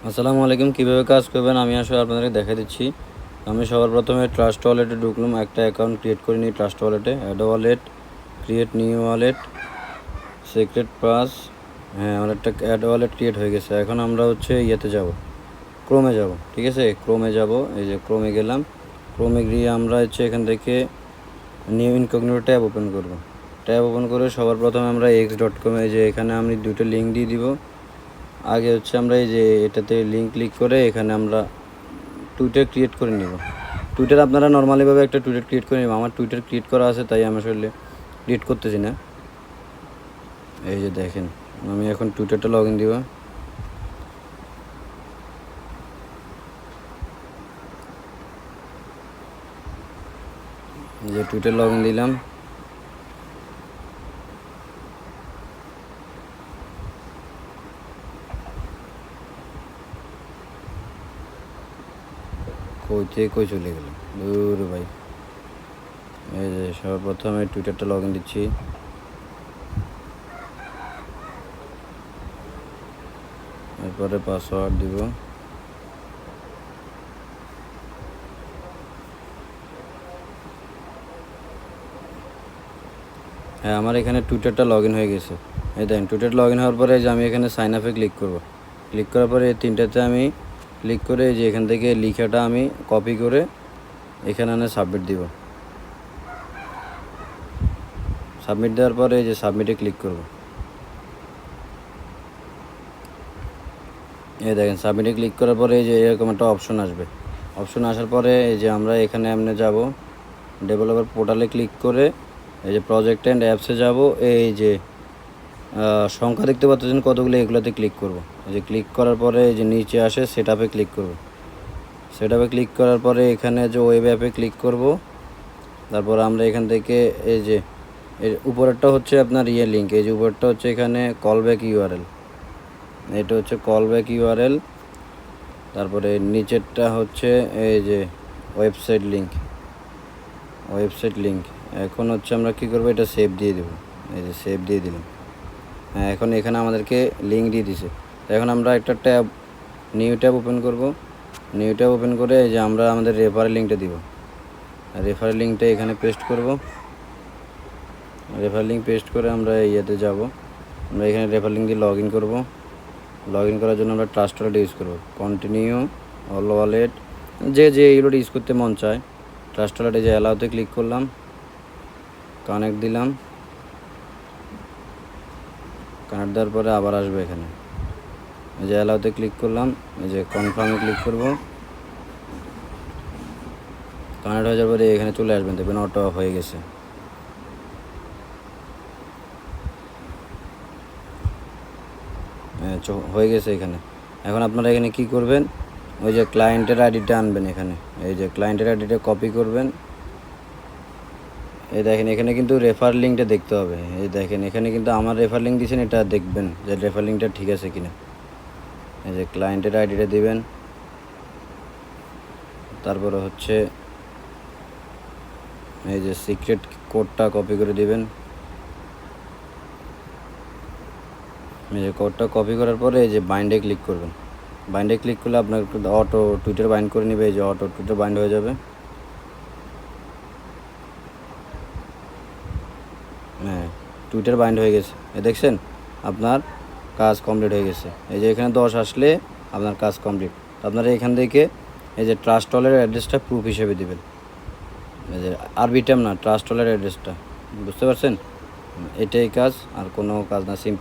আসসালামু আলাইকুম। কীভাবে কাজ করবেন আমি আসলে আপনাদেরকে দেখা দিচ্ছি। আমি সবার প্রথমে ট্রাস্ট ওয়ালেটে ঢুকলাম, একটা অ্যাকাউন্ট ক্রিয়েট করে নিই ট্রাস্ট ওয়ালেটে। Add wallet, create new wallet, secret pass. হ্যাঁ, আমার একটা অ্যাড ওয়ালেট ক্রিয়েট হয়ে গেছে। এখন আমরা হচ্ছে ইয়েতে যাব, ক্রোমে যাব। ঠিক আছে, ক্রোমে যাব। এই যে ক্রোমে গেলাম। ক্রোমে গিয়ে আমরা হচ্ছে এখান থেকে নিউ ইনকগনিটো ট্যাব ওপেন করব। ট্যাব ওপেন করে সবার প্রথমে আমরা x.com, এই যে এখানে আমি দুটো লিঙ্ক দিয়ে দিব। আগে হচ্ছে আমরা এই যে এটাতে লিঙ্ক ক্লিক করে এখানে আমরা টুইটার ক্রিয়েট করে নিব। টুইটার আপনারা নর্মালিভাবে একটা টুইটার ক্রিয়েট করে নিব। আমার টুইটার ক্রিয়েট করা আছে, তাই আমি আসলে ক্রিয়েট করতেছি না। এই যে দেখেন, আমি এখন টুইটারটা লগ ইন দিব। যে টুইটার লগ ইন দিলাম। কই চলে গেল দূর ভাই। এই যে সর্বপ্রথমে টুইটারটা লগ ইন দিচ্ছি। এরপরে পাসওয়ার্ড দিব। হ্যাঁ, আমার এখানে টুইটারটা লগ ইন হয়ে গেছে। এই দেখেন, টুইটার লগ ইন হওয়ার পরে যে আমি এখানে সাইন আপে ক্লিক করব। ক্লিক করার পরে এই তিনটাতে আমি ক্লিক করে যে এখান থেকে লেখাটা আমি কপি করে এখানে আনে সাবমিট দিব। সাবমিট দেওয়ার পরে এই যে সাবমিটে ক্লিক করব। এই দেখেন, সাবমিটে ক্লিক করার পরে এই যে এরকম একটা অপশন আসবে। অপশন আসার পরে এই যে আমরা এখানে এমনি যাব, ডেভেলপার পোর্টালে ক্লিক করে এই যে প্রজেক্ট অ্যান্ড অ্যাপসে যাব। এই যে সংখ্যা দেখতে পাচ্ছেন কতগুলো, এগুলোতে ক্লিক করব। এই যে ক্লিক করার পরে এই যে নিচে আসে সেটআপে ক্লিক করব। সেটআপে ক্লিক করার পরে এখানে যে ওয়েব অ্যাপে ক্লিক করব। তারপর আমরা এখান থেকে এই যে এর উপরেরটা হচ্ছে আপনার লিঙ্ক, এই যে উপরেরটা হচ্ছে এখানে কলব্যাক ইউআরএল, এটা হচ্ছে কলব্যাক ইউআরএল। তারপরে নিচেরটা হচ্ছে এই যে ওয়েবসাইট লিঙ্ক। এখন হচ্ছে আমরা কী করবো, এটা সেভ দিয়ে দেবো। এই যে সেভ দিয়ে দিলাম। হ্যাঁ, এখন এখানে আমাদেরকে লিঙ্ক দিয়ে দিছে। এখন আমরা একটা নিউ ট্যাব ওপেন করব। নিউ ট্যাব ওপেন করে এই যে আমরা আমাদের রেফারেল লিঙ্কটা দিব। রেফারেল লিঙ্কটা এখানে পেস্ট করব। রেফারেল লিঙ্ক পেস্ট করে আমরা ইয়েতে যাব। আমরা এখানে রেফারেল লিঙ্ক দিয়ে লগ ইন করবো। লগ ইন করার জন্য আমরা ট্রাস্ট ওয়ালেট ইউজ করব। কন্টিনিউ অল ওয়ালেট, যে এইগুলো ইউজ করতে মন চায়। ট্রাস্ট ওয়ালেটে যে অ্যালাউতে ক্লিক করলাম, কানেক্ট দিলাম। কানেক্ট দেওয়ার পরে আবার আসবে এখানে, এই যে অ্যালাউতে ক্লিক করলাম, এই যে কনফার্মে ক্লিক করব। কানেক্ট হয়ে যাওয়ার পরে এখানে চলে আসবেন, দেখবেন অটো অফ হয়ে গেছে। হয়ে গেছে এখানে। এখন আপনারা এখানে কি করবেন, ওই যে ক্লায়েন্টের আইডিটা আনবেন। এখানে এই যে ক্লায়েন্টের আইডিটা কপি করবেন। এই দেখেন, এখানে কিন্তু রেফার লিঙ্কটা দেখতে হবে। এই দেখেন, এখানে কিন্তু আমার রেফার লিঙ্ক দিয়েছেন, এটা দেখবেন যে রেফার লিঙ্কটা ঠিক আছে কিনা। এই যে ক্লায়েন্টের আইডিটা দিবেন। তারপরে হচ্ছে এই যে সিক্রেট কোডটা কপি করে দিবেন। এই যে কোডটা কপি করার পরে এই যে বাইন্ডে ক্লিক করবেন। বাইন্ডে ক্লিক করলে আপনার অটো টুইটার বাইন্ড করে নেবে। এই যে অটো টুইটার বাইন্ড হয়ে যাবে। হ্যাঁ, টুইটার বাইন্ড হয়ে গেছে। দেখছেন, আপনার কাজ কমপ্লিট হয়ে গেছে। এই যে এখানে 10 আসলে আপনার কাজ কমপ্লিট। আপনারা এখান থেকে এই যে ট্রাস্ট ওয়ালেটের অ্যাড্রেসটা প্রুফ হিসেবে দেবেন। এই যে আরবিটাম না, ট্রাস্ট ওয়ালেটের অ্যাড্রেসটা, বুঝতে পারছেন? এটাই কাজ, আর কোনো কাজ না। সিম্পল।